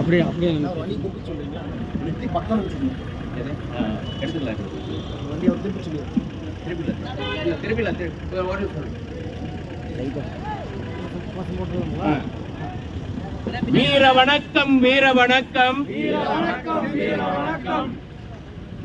அப்படியே அப்படியே வண்டி திருப்பி சொல்றீங்க, நிறுத்தி பக்கம் எடுத்துக்கலாம். வண்டி அவர் திருப்பி சொல்லுங்க. திருப்பில ஓடி சொல்லுங்க. வீர வணக்கம், வீர வணக்கம், வீர வணக்கம், வீர வணக்கம்,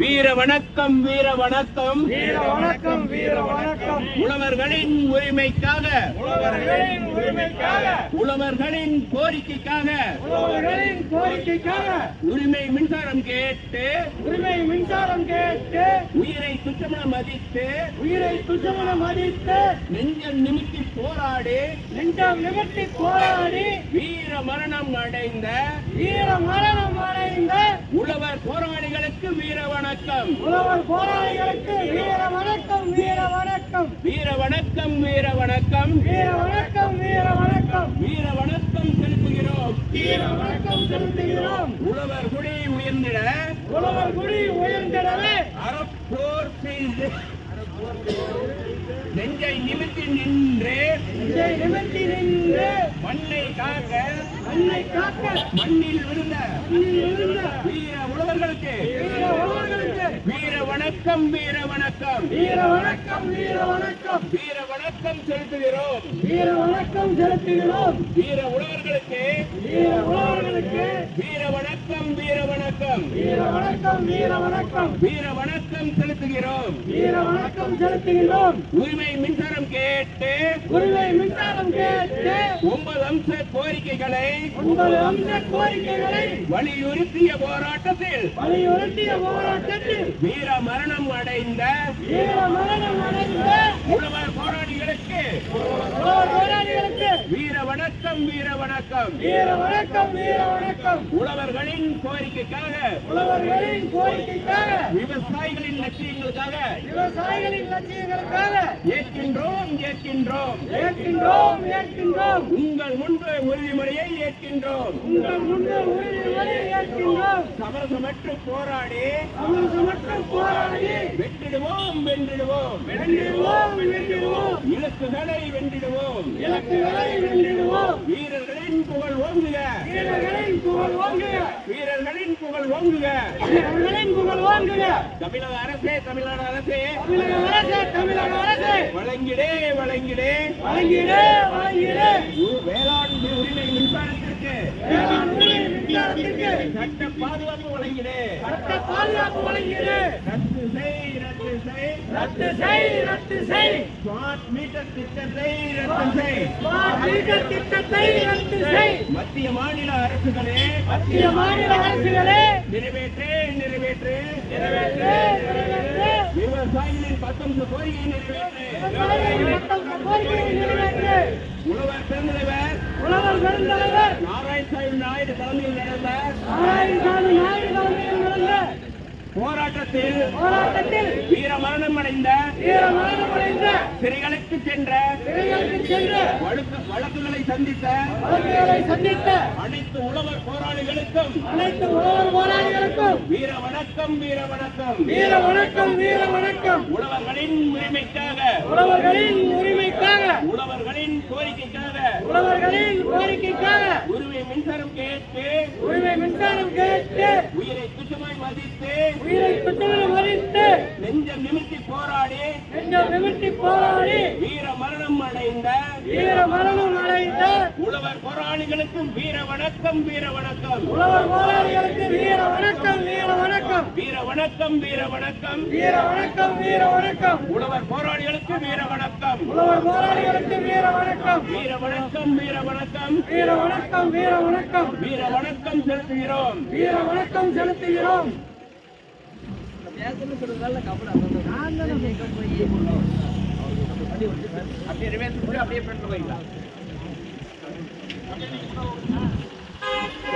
வீர வணக்கம், வீர வணக்கம், வீர வணக்கம், வீர வணக்கம். உழவர்களின் உரிமைக்காக, உழவர்களின் உரிமைக்காக, உழவர்களின் கோரிக்கைக்காக, உழவர்களின் கோரிக்கைக்காக உரிமை மின்சாரம் கேட்டு, உரிமை மின்சாரம் கேட்டு, உயிரை துச்சமென மதித்து, உயிரை துச்சமென மதித்து, நெஞ்சம் நிமித்தி போராடி, நெஞ்சம் நிமிர்த்தி போராடி, வீர மரணம் அடைந்த வீர மரணம் அடைந்த உழவர் போராளிகளுக்கு வீர வணக்கம், உழவர் போராளிகளுக்கு வீர வணக்கம், வீர வணக்கம், வீர வணக்கம், வீர வணக்கம், வீர வணக்கம், வீர வணக்கம், வீர வணக்கம் செலுத்துகிறோம். வீர வணக்கம் செலுத்துகிறோம். உழவர் குடி உயர்ந்திட, உழவர் குடி உயர்ந்திடவே அறப்போர் செய்து நெஞ்சை நிமித்தி நின்று, நெஞ்சை நிமிர்த்தி நின்று, மண்ணை காக்க, மண்ணை காக்க, மண்ணில் விழுந்த மண்ணில் விழுந்த வீர உழவர்களுக்கு வீர உழவர்களுக்கு வீர வணக்கம், வீர வணக்கம், வீர வணக்கம், வீர வணக்கம், வீர வணக்கம் செலுத்துகிறோம். வீர வணக்கம் செலுத்துகிறோம். வீர உழவர்களுக்கு வீர உழவர்களுக்கு வீர வணக்கம், வீர வணக்கம், வீர வணக்கம், வீர வணக்கம், வீர வணக்கம் செலுத்துகிறோம். வீர வணக்கம் செலுத்துகிறோம். உரிமை மின்சாரம் கேட்டு, உரிமை மின்சாரம் கேட்டு, 9 அம்ச கோரிக்கைகளை 9 அம்ச கோரிக்கைகளை வலியுறுத்திய போராட்டத்தில் வலியுறுத்திய போராட்டத்தில் வீர மரணம் அடைந்த வீர மரணம் அடைந்த உழவர் போராளிகளுக்கு உழவர் போராளிகளுக்கு வீர வணக்கம், வீர வணக்கம், வீர வணக்கம், வீர வணக்கம். உழவர்களின் கோரிக்கைக்காக, உழவர்களின் கோரிக்கைக்காக, விவசாயிகளின் லட்சியங்களுக்காக விவசாயிகளின் லட்சியங்களுக்காக ஏற்கின்றோம், ஏற்கின்றோம், ஏற்கின்றோம், ஏற்கின்றோம். உங்கள் முன்பு உறுதிமொழியை ஏற்கின்றோம். உங்கள் முன்பு உறுதிமொழி ஏற்கின்றோம். சமரசமற்று போராடி சமரசமற்று போராடி வெற்றிடுவோம், வென்றிடுவோம், வென்றிடுவோம், வென்றிடுவோம், இலக்குகளை வென்றிடுவோம். இலக்குகளை வென்றிடுவோம். வீரர்களின் புகழ் ஓங்குக, வீரர்களின் புகழ் ஓங்குக, வீரர்களின் புகழ் ஓங்குக. வீரர்களின் புகழ் ஓங்குக. தமிழக அரசே, தமிழ்நாடு அரசே, தமிழக அரசே, தமிழக அரசே, வழங்கிடே, வழங்கிடே வழங்கிடு, வழங்கிடு. வேளாண் உரிமை மின்சாரத்திற்கு வேளாண் உரிமை மின்சாரத்திற்கு சட்ட பாதுகாப்பு வழங்கிடே. சட்ட பாதுகாப்பு வழங்கிடு. ரத்து செய், ரத்து செய், ரத்து செய், ரத்து செய். ஸ்மார்ட் மீட்டர் திட்டத்தை ரத்து செய். ஸ்மார்ட் மீட்டர் திட்டத்தை ரத்து செய். மத்திய மாநில அரசுகளே, மத்திய மாநில அரசுகளே நிறைவேற்று, நிறைவேற்று, நிறைவேற்று, நிறைவேற்று. விவசாயிகளின் 10 கோரிக்கையை நிறைவேற்று. விவசாயிகளின் மக்கள் கோரிக்கையை நிறைவேற்று. உழவர் பெருந்தலைவர் உழவர் பெருந்தலைவர் நாராயணசாமி நாயுடு தலைமையில் நடந்த நாராயணசாமி நாயுடு தலைமையில் நடந்த போராட்டத்தில் வீர மரணம் அடைந்த வீர மரணமடைந்த சிறைகளுக்கு சென்ற சிறைகளுக்கு சென்று வழக்குகளை சந்தித்த வழக்குகளை சந்தித்த அனைத்து உழவர் போராளிகளுக்கும் அனைத்து உழவர் போராளிகளுக்கும் வீர வணக்கம், வீர வணக்கம், வீர வணக்கம், வீர வணக்கம். உழவர்களின் உரிமைக்காக, உழவர்களின் உரிமைக்காக, உழவர்களின் கோரிக்கைக்காக, உழவர்களின் கோரிக்கைக்காக உரிமை மின்சாரம் கேட்டு, உரிமை மின்சாரம் கேட்டு, உயிரை துச்சமாய் மதித்து, உயிரை துச்சமென மதித்து, நெஞ்சம் நிமிர்த்தி போராடி நெஞ்சம் நிமிர்த்தி போராடி, வீர மரணம் அடைந்த வீர மரணம் அடைந்த உழவர் போராளிகளுக்கு வீர வணக்கம், வீர வணக்கம், உழவர் போராளிகளுக்கு வீர வணக்கம், வீர வணக்கம், வீர வணக்கம், வீர வணக்கம், வீர வணக்கம், வீர வணக்கம். உழவர் போராளிகளுக்கு வீர வணக்கம், உழவர் போராளிகளுக்கு வீர வணக்கம், வீர வணக்கம், வீர வணக்கம், வீர வணக்கம், வீர வணக்கம், வீர வணக்கம் செலுத்துகிறோம். வீர வணக்கம் செலுத்துகிறோம். அப்படியே ரிவர்ஸ் போட்டு அப்படியே ஃப்ரண்ட்ல போய்க்கலாம்.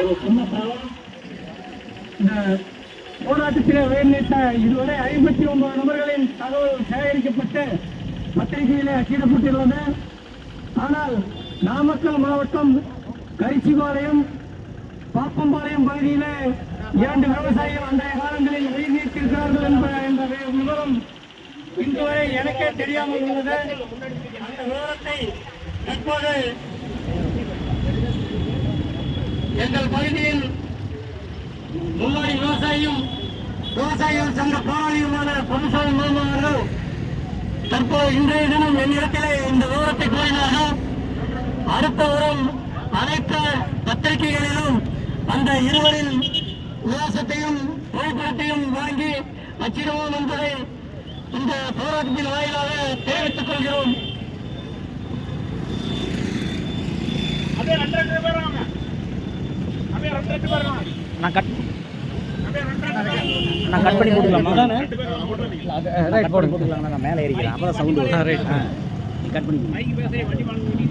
ஒரு சின்ன தகவல், இந்த போராட்டத்திலே உயிர்நீத்த இதுவரை 59 நபர்களின் தகவல் சேகரிக்கப்பட்டு பத்திரிகையிலே அச்சிடப்பட்டுள்ளது. ஆனால் நாமக்கல் மாவட்டம் கரிச்சிபாளையம், பாப்பம்பாளையம் பகுதியிலே 2 விவசாயிகள் அன்றைய காலங்களில் உயிர் நீத்திருக்கிறார்கள் என்ற விவரம் இன்று வரை எனக்கே தெரியாமல் உள்ளது. அந்த விவரத்தை தற்போது எங்கள் பகுதியில் முன்னாடி விவசாயிகள் சங்க போராளியுமான பொன்னுசாமி மாமா அவர்கள் தற்போது இன்றைய தினம் என்னிடத்திலே இந்த விவரத்தை கூறினார்கள். அடுத்த வாரம் அனைத்து பத்திரிகைகளிலும் அந்த இருவரின் விலாசத்தையும் புகைப்படத்தையும் வாங்கி அச்சிடுவோம் என்பதை இந்த போராட்டத்தின் வாயிலாக தெரிவித்துக் கொள்கிறோம். அப்படியே 2 பேர் வாங்க. அப்படியே 2 பேர் வாங்க. நான் கட் அப்படியே 2 பேர். நான் கட் பண்ணி கொடுக்கலாமா? ரைட் போடுங்க. கொடுக்கலாங்களா? நான் மேலே ஏறிக்கிறேன். அப்போ தான் சவுண்டு வரும். ரைட். நீ கட் பண்ணி மைக் பேசுறே வண்டி வாங்க.